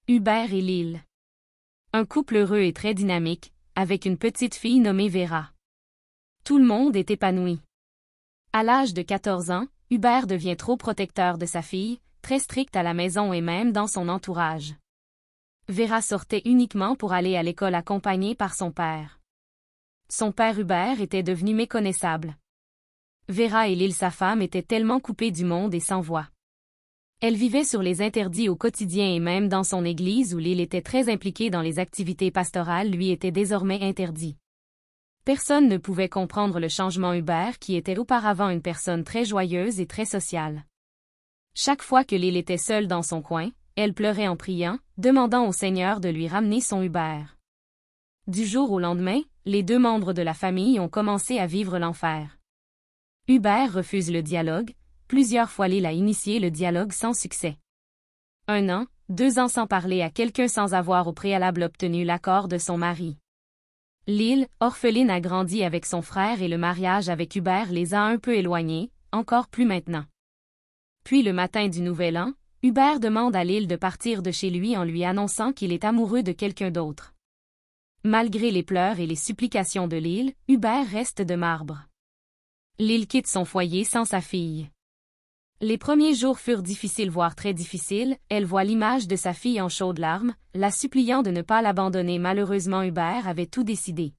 Hubert et Lyle. Un couple heureux et très dynamique, avec une petite fille nommée Vera. Tout le monde est épanoui. À l'âge de 14 ans, Hubert devient trop protecteur de sa fille, très strict à la maison et même dans son entourage. Vera sortait uniquement pour aller à l'école accompagnée par son père. Son père Hubert était devenu méconnaissable. Vera et Lyle sa femme étaient tellement coupées du monde et sans voix. Elle vivait sur les interdits au quotidien et même dans son église où Lyle était très impliqué dans les activités pastorales lui était désormais interdit. Personne ne pouvait comprendre le changement Hubert qui était auparavant une personne très joyeuse et très sociale. Chaque fois que Lyle était seule dans son coin, elle pleurait en priant, demandant au Seigneur de lui ramener son Hubert. Du jour au lendemain, les deux membres de la famille ont commencé à vivre l'enfer. Hubert refuse le dialogue. Plusieurs fois Lyle a initié le dialogue sans succès. 1 an, 2 ans sans parler à quelqu'un sans avoir au préalable obtenu l'accord de son mari. Lyle, orpheline, a grandi avec son frère et le mariage avec Hubert les a un peu éloignés, encore plus maintenant. Puis le matin du Nouvel An, Hubert demande à Lyle de partir de chez lui en lui annonçant qu'il est amoureux de quelqu'un d'autre. Malgré les pleurs et les supplications de Lyle, Hubert reste de marbre. Lyle quitte son foyer sans sa fille. Les premiers jours furent difficiles voire très difficiles, elle voit l'image de sa fille en chaudes larmes, la suppliant de ne pas l'abandonner. Malheureusement Hubert avait tout décidé.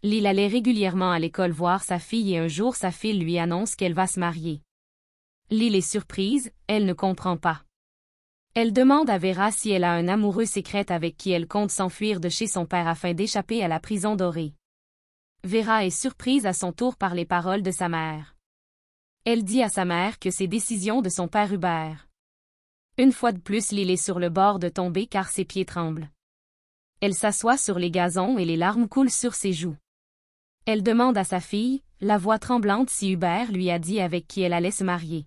Lyle allait régulièrement à l'école voir sa fille et un jour sa fille lui annonce qu'elle va se marier. Lyle est surprise, elle ne comprend pas. Elle demande à Vera si elle a un amoureux secret avec qui elle compte s'enfuir de chez son père afin d'échapper à la prison dorée. Vera est surprise à son tour par les paroles de sa mère. Elle dit à sa mère que c'est décision de son père Hubert. Une fois de plus Lyle est sur le bord de tomber car ses pieds tremblent. Elle s'assoit sur les gazons et les larmes coulent sur ses joues. Elle demande à sa fille, la voix tremblante, si Hubert lui a dit avec qui elle allait se marier.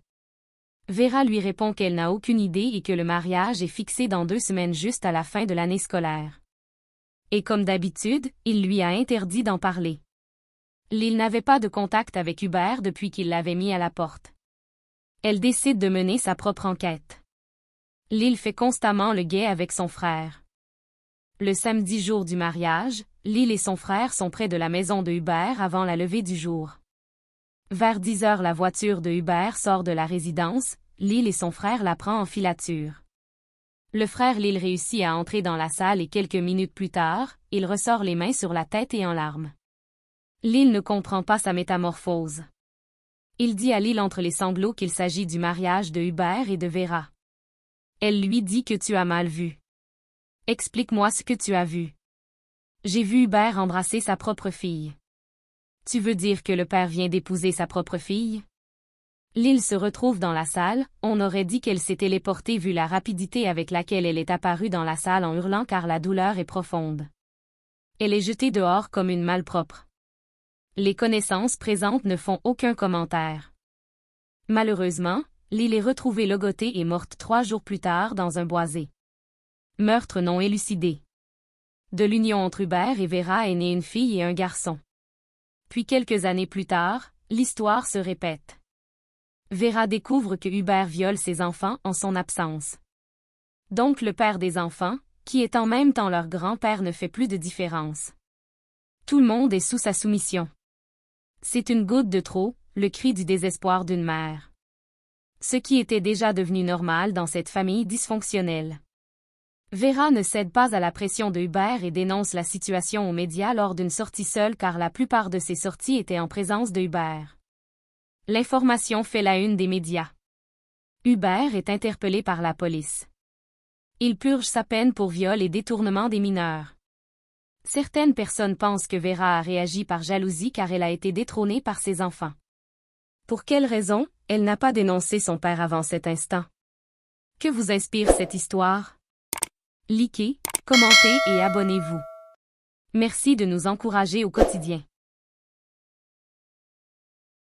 Vera lui répond qu'elle n'a aucune idée et que le mariage est fixé dans 2 semaines juste à la fin de l'année scolaire. Et comme d'habitude, il lui a interdit d'en parler. Lyle n'avait pas de contact avec Hubert depuis qu'il l'avait mis à la porte. Elle décide de mener sa propre enquête. Lyle fait constamment le guet avec son frère. Le samedi jour du mariage, Lyle et son frère sont près de la maison de Hubert avant la levée du jour. Vers 10 heures la voiture de Hubert sort de la résidence, Lyle et son frère la prend en filature. Le frère Lyle réussit à entrer dans la salle et quelques minutes plus tard, il ressort les mains sur la tête et en larmes. Lyle ne comprend pas sa métamorphose. Il dit à Lyle entre les sanglots qu'il s'agit du mariage de Hubert et de Vera. Elle lui dit que tu as mal vu. Explique-moi ce que tu as vu. J'ai vu Hubert embrasser sa propre fille. Tu veux dire que le père vient d'épouser sa propre fille? Lyle se retrouve dans la salle, on aurait dit qu'elle s'est téléportée vu la rapidité avec laquelle elle est apparue dans la salle en hurlant car la douleur est profonde. Elle est jetée dehors comme une malpropre. Les connaissances présentes ne font aucun commentaire. Malheureusement, Lyle est retrouvée logotée et morte 3 jours plus tard dans un boisé. Meurtre non élucidé. De l'union entre Hubert et Vera est née une fille et un garçon. Puis quelques années plus tard, l'histoire se répète. Vera découvre que Hubert viole ses enfants en son absence. Donc le père des enfants, qui est en même temps leur grand-père, ne fait plus de différence. Tout le monde est sous sa soumission. C'est une goutte de trop, le cri du désespoir d'une mère. Ce qui était déjà devenu normal dans cette famille dysfonctionnelle. Vera ne cède pas à la pression de Hubert et dénonce la situation aux médias lors d'une sortie seule car la plupart de ses sorties étaient en présence de Hubert. L'information fait la une des médias. Hubert est interpellé par la police. Il purge sa peine pour viol et détournement des mineurs. Certaines personnes pensent que Vera a réagi par jalousie car elle a été détrônée par ses enfants. Pour quelle raison, elle n'a pas dénoncé son père avant cet instant? Que vous inspire cette histoire? Likez, commentez et abonnez-vous. Merci de nous encourager au quotidien.